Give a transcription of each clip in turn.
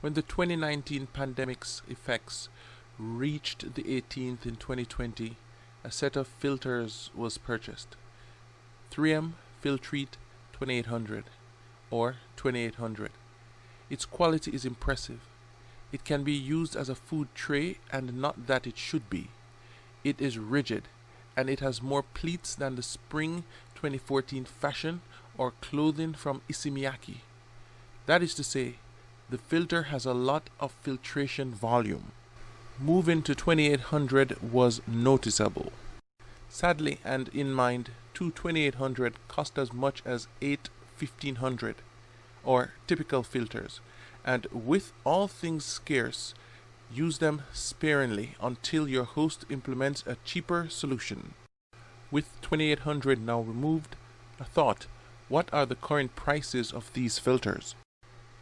When the 2019 pandemic's effects reached the 18th in 2020, a set of filters was purchased. 3M Filtrete 2800 or 2800. Its quality is impressive. It can be used as a food tray, and not that it should be. It is rigid, and it has more pleats than the spring 2014 fashion or clothing from Issey-Miyake. That is to say, the filter has a lot of filtration volume. Moving to 2800 was noticeable. Sadly, and in mind, two 2800 cost as much as 8 1500, or typical filters, and with all things scarce, use them sparingly until your host implements a cheaper solution. With 2800 now removed, a thought: what are the current prices of these filters?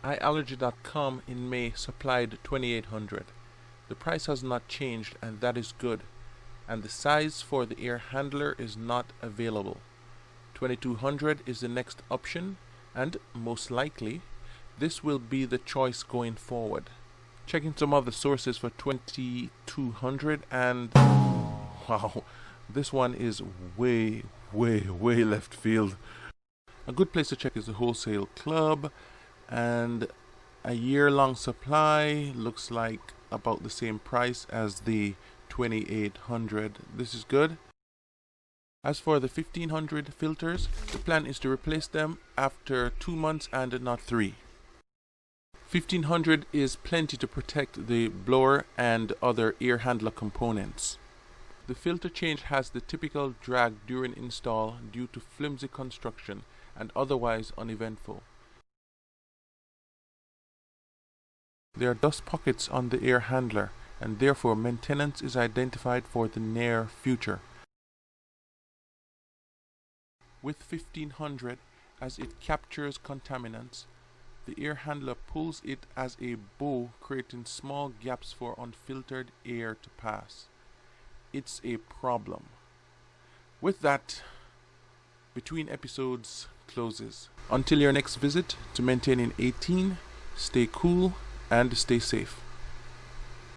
iAllergy.com in May supplied 2800. The price has not changed, and that is good, and the size for the air handler is not available. 2200 is the next option, and most likely this will be the choice going forward. Checking some other sources for 2200, and wow, this one is way left field. A good place to check is the Wholesale Club, and a year-long supply looks like about the same price as the 2800. This is good. As for the 1500 filters, the plan is to replace them after 2 months and not 3. 1500 is plenty to protect the blower and other air handler components. The filter change has the typical drag during install due to flimsy construction and otherwise uneventful. There are dust pockets on the air handler, and therefore maintenance is identified for the near future. With 1500, as it captures contaminants, the air handler pulls it as a bow, creating small gaps for unfiltered air to pass. It's a problem. With that, Between Episodes closes. Until your next visit to Maintaining 18, stay cool and stay safe.